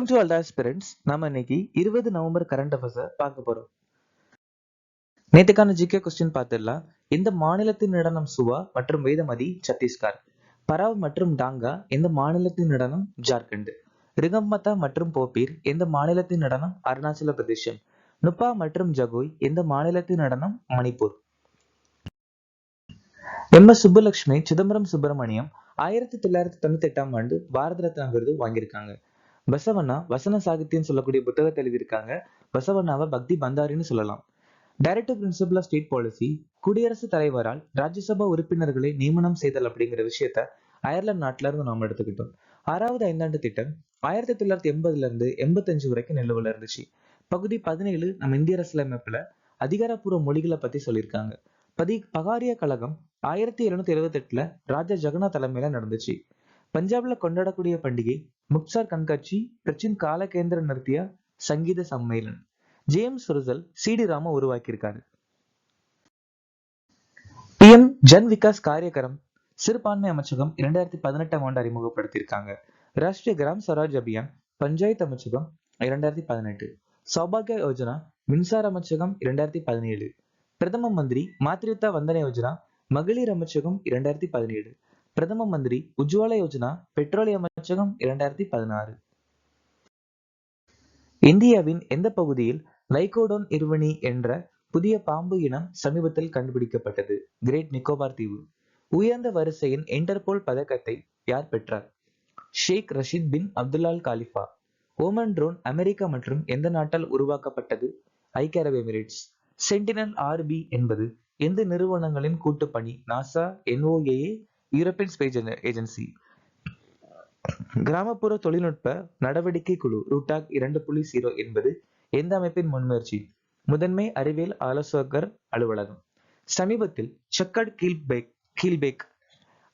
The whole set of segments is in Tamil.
Welcome to all aspirants. நாம இன்னைக்கு 20 நவம்பர் கரண்ட் அஃபேர்ஸை பார்க்க போறோம். நேற்றுக்கான ஜிகே கொஸ்டின் பார்த்துடலாம். இந்த மாநிலத்தின் நடனம் சுவா மற்றும் வேதமதி சத்தீஸ்கர். பராவ் மற்றும் டாங்கா எந்த மாநிலத்தின் நடனம் ஜார்க்கண்ட். ரிகம்பத்தா மற்றும் போப்பீர் எந்த மாநிலத்தின் நடனம் அருணாச்சல பிரதேசம். நுப்பா மற்றும் ஜகோய் எந்த மாநிலத்தின் நடனம் மணிப்பூர். எஸ் சுப்புலட்சுமி சிதம்பரம் சுப்பிரமணியம் 1998ஆம் ஆண்டு பாரத ரத்னா விருது வாங்கியிருக்காங்க. பசவண்ணா வசன சாகித்யம் சொல்லக்கூடிய புத்தகத்தை எழுதியிருக்காங்க. பசவண்ணாவை பக்தி பந்தாரின்னு சொல்லலாம். Directive principle of state policy, குடியரசுத் தலைவரால் ராஜ்யசபா உறுப்பினர்களை நியமனம் செய்தல் அப்படிங்கிற விஷயத்த அயர்லாந்து நாட்டில இருந்து நாம எடுத்துக்கிட்டோம். 6வது ஐந்தாண்டு திட்டம் 1980ல இருந்து 85 வரைக்கும் நிலுவையில் இருந்துச்சு. பகுதி 17 நம்ம இந்திய அரசியலமைப்புல அதிகாரப்பூர்வ மொழிகளை பத்தி சொல்லியிருக்காங்க. பகாரிய கழகம் 1778ல ராஜா ஜெகநாத் தலைமையில நடந்துச்சு. பஞ்சாப்ல கொண்டாடக்கூடிய பண்டிகை முக்சார் கண்காட்சி, பிரச்சின் காலகேந்திர நிறுத்திய சங்கீத சம்மேளன். ஜேம்ஸ் ருசல் சிடி ராம உருவாக்கியிருக்காரு. PM ஜன் விகாஸ் காரியகரம் சிறுபான்மை அமைச்சகம் 2018ஆம் ஆண்டு அறிமுகப்படுத்தியிருக்காங்க. ராஷ்டிரிய கிராம் ஸ்வராஜ் அபியான் பஞ்சாயத்து அமைச்சகம் 2018. சௌபாகிய யோஜனா மின்சார அமைச்சகம் 2017. பிரதம மந்திரி மாத்ருத்வா வந்தன யோஜனா மகளிர் அமைச்சகம் 2017. பிரதம மந்திரி உஜ்வாலா யோஜனா பெட்ரோலிய அமைச்சகம் 2016. இந்தியாவின் எந்த பகுதியில் லைகோடோன் இருவனி என்ற புதிய பாம்பு இனம் சமீபத்தில் கண்டுபிடிக்கப்பட்டது? கிரேட் நிக்கோபார் தீவு. உயர்ந்த வரிசையின் இன்டர்போல் பதக்கத்தை யார் பெற்றார்? ஷேக் ரஷீத் பின் அப்துல்லால் காலிஃபா. ஓமன் ட்ரோன் அமெரிக்கா மற்றும் எந்த நாட்டால் உருவாக்கப்பட்டது? ஐக்கிய அரபு எமிரேட்ஸ். சென்டினல் RB என்பது எந்த நிறுவனங்களின் கூட்டுப்பணி? NASA, NOAA, European Space Agency. கிராமப்புற தொழில்நுட்ப நடவடிக்கை குழு ரூடாக் 2.0 என்பது எந்த அமைப்பின் முன்முயற்சி? முதன்மை அறிவியல் ஆலோசகர் அலுவலகம். சமீபத்தில் செக்கர்ட் கீல்பேக்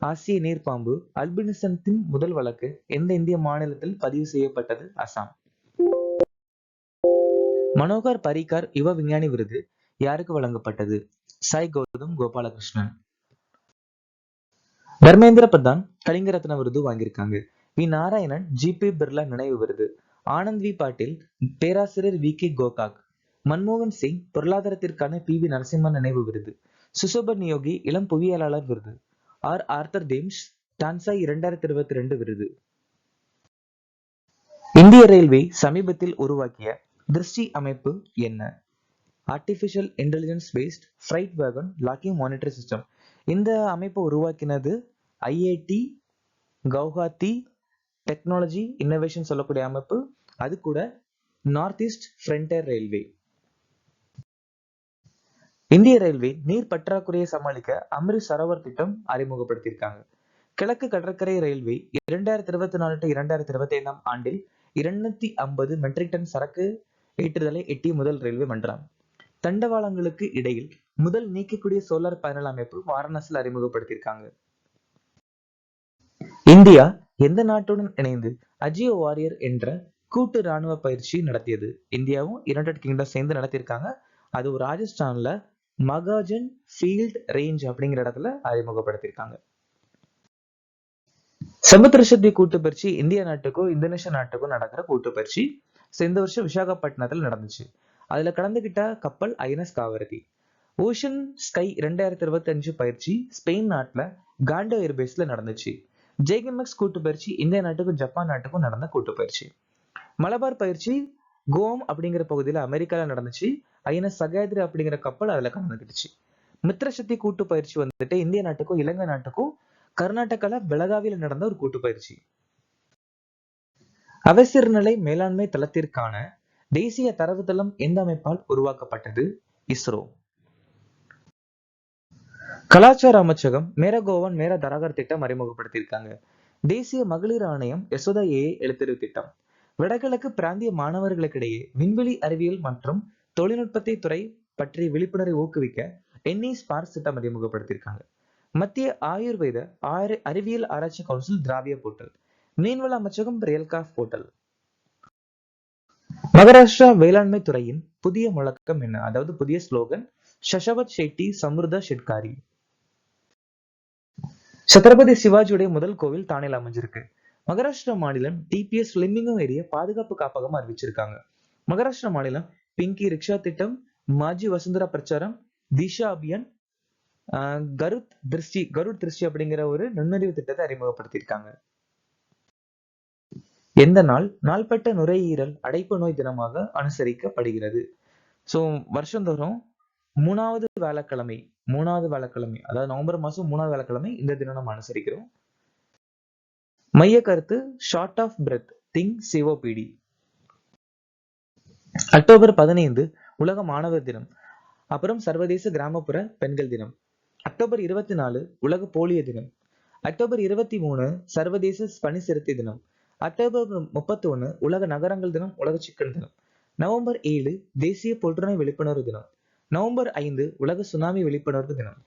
ஆசிய நீர்ப்பாம்பு அல்பினிசத்தின் முதல் வழக்கு எந்த இந்திய மாநிலத்தில் பதிவு செய்யப்பட்டது? அசாம். மனோகர் பரிக்கர் யுவ விஞ்ஞானி விருது யாருக்கு வழங்கப்பட்டது? சாய் கௌதம் கோபாலகிருஷ்ணன். தர்மேந்திர பிரதான் கலிங்க ரத்ன விருது வாங்கியிருக்காங்க. வி நாராயணன் GP பிர்லா நினைவு விருது. ஆனந்த் வி பாட்டீல் பேராசிரியர் VK கோகாக். மன்மோகன் சிங் பொருளாதாரத்திற்கான PV நரசிம்மன் நினைவு விருது. சுசோபன் யோகி இளம் புவியியலாளர் விருது. ஆர்தர் தேம்ஸ் டான்சாய் 2022 விருது. இந்திய ரயில்வே சமீபத்தில் உருவாக்கிய திருஷ்டி அமைப்பு என்ன? ஆர்டிபிஷியல் இன்டெலிஜென்ஸ் பேஸ்ட் ஃப்ரைட் வேகன் லாக்கிங் மானிட்டரிங் சிஸ்டம். இந்த அமைப்பை உருவாக்கினது IIT கவுஹாத்தி டெக்னாலஜி இன்னோவேஷன் சொல்லக்கூடிய அமைப்பு. அது கூட நார்த் ஈஸ்ட் ஃப்ரண்டேர் ரயில்வே. இந்திய ரயில்வே நீர் பற்றாக்குறையை சமாளிக்க அமிர்த் சரோவர் திட்டம் அறிமுகப்படுத்தியிருக்காங்க. கிழக்கு கடற்கரை ரயில்வே 2024 to 2025ஆம் ஆண்டில் 250 மெட்ரிக் டன் சரக்கு ஏற்றுதலை எட்டிய முதல் ரயில்வே மன்றம். தண்டவாளங்களுக்கு இடையில் முதல் நீக்கக்கூடிய சோலார் பேனல் அமைப்பு வாரணாசியில் அறிமுகப்படுத்தியிருக்காங்க. இந்தியா எந்த நாட்டுடன் இணைந்து அஜியோ வாரியர் என்ற கூட்டு ராணுவ பயிற்சி நடத்தியது? இந்தியாவும் யுனைடெட் கிங்டம் சேர்ந்து நடத்தியிருக்காங்க. அது ராஜஸ்தான்ல மகாஜன் ஃபீல்ட் ரேஞ்ச் அப்படிங்கிற இடத்துல அறிமுகப்படுத்தியிருக்காங்க. சமுத்திர சக்தி கூட்டு பயிற்சி இந்திய நாட்டுக்கும் இந்தோனேஷியா நாட்டுக்கும் நடக்கிற கூட்டு பயிற்சி. இந்த வருஷம் விசாகப்பட்டினத்தில் நடந்துச்சு. அதுல கலந்துகிட்ட கப்பல் INS காவரதி. ஓஷன் ஸ்கை 2025 பயிற்சி ஸ்பெயின் நாட்டுல காண்டோ ஏர்பேஸ்ல நடந்துச்சு. ஜேகமெக்ஸ் கூட்டு பயிற்சி இந்திய நாட்டுக்கும் ஜப்பான் நாட்டுக்கும் நடந்த கூட்டு பயிற்சி. மலபார் பயிற்சி கோம் அப்படிங்கிற பகுதியில அமெரிக்கால நடந்துச்சு. INS சகாயத்ரி அப்படிங்கிற கப்பல் அதுல கலந்துக்கிடுச்சு. மித்ரசக்தி கூட்டு பயிற்சி வந்துட்டு இந்திய நாட்டுக்கும் இலங்கை நாட்டுக்கும் கர்நாடகால பெலகாவில நடந்த ஒரு கூட்டு பயிற்சி. அவசரநிலை மேலாண்மை தளத்திற்கான தேசிய தரவுத்தளம் எந்த அமைப்பால் உருவாக்கப்பட்டது? இஸ்ரோ. கலாச்சார அமைச்சகம் மேரா கோவன் மேரா தராகர் திட்டம் அறிமுகப்படுத்தியிருக்காங்க. தேசிய மகளிர் ஆணையம் யசோதா AA எழுத்தறிவு திட்டம். வடகிழக்கு பிராந்திய மாணவர்களுக்கிடையே விண்வெளி அறிவியல் மற்றும் தொழில்நுட்பத்தை துறை பற்றிய விழிப்புணர்வை ஊக்குவிக்க NE-SPARKS திட்டம் அறிமுகப்படுத்தியிருக்காங்க. மத்திய ஆயுர்வேத அறிவியல் ஆராய்ச்சி கவுன்சில் திராவிய போர்ட்டல். மீன்வள அமைச்சகம் ரியல்காஃப் போர்ட்டல். மகாராஷ்டிரா வேளாண்மை துறையின் புதிய முழக்கம் என்ன? அதாவது புதிய ஸ்லோகன் ஷஷவத் ஷெட்டி சம்ருதா ஷெட்காரி. சத்ரபதி சிவாஜியுடைய முதல் கோவில் தானேல அமைஞ்சிருக்கு. மகாராஷ்டிரா மாநிலம் டிபிஎஸ் லிமிங்கம் ஏரியா பாதுகாப்பு காப்பகம் அறிவிச்சிருக்காங்க. மகாராஷ்டிரா மாநிலம் பிங்கி ரிக்ஷா திட்டம், மாஜி வசுந்தரா பிரச்சாரம், திஷா அபியான், கருட் திருஷ்டி அப்படிங்கிற ஒரு நுண்ணறிவு திட்டத்தை அறிமுகப்படுத்தியிருக்காங்க. எந்த நாள் நாள்பட்ட நுரையீரல் அடைப்பு நோய் தினமாக அனுசரிக்கப்படுகிறது? ஸோ வருஷந்தோறும் மூணாவது வேலைக்கிழமை, அதாவது நவம்பர் மாசம் 3வது வேலைக்கிழமை இந்த தினம் நம்ம அனுசரிக்கிறோம். மைய கருத்து short of breath thing COPD. October 15 உலக மாணவர் தினம். அப்புறம் சர்வதேச கிராமப்புற பெண்கள் தினம். அக்டோபர் 24 உலக போலியோ தினம். அக்டோபர் 23 சர்வதேச பனி சிறுத்தை தினம். அக்டோபர் 31 உலக நகரங்கள் தினம், உலக சிக்கன் தினம். நவம்பர் 7 தேசிய புற்றுநோய் விழிப்புணர்வு தினம். நவம்பர் 5 உலக சுனாமி விழிப்புணர்வு தினம்.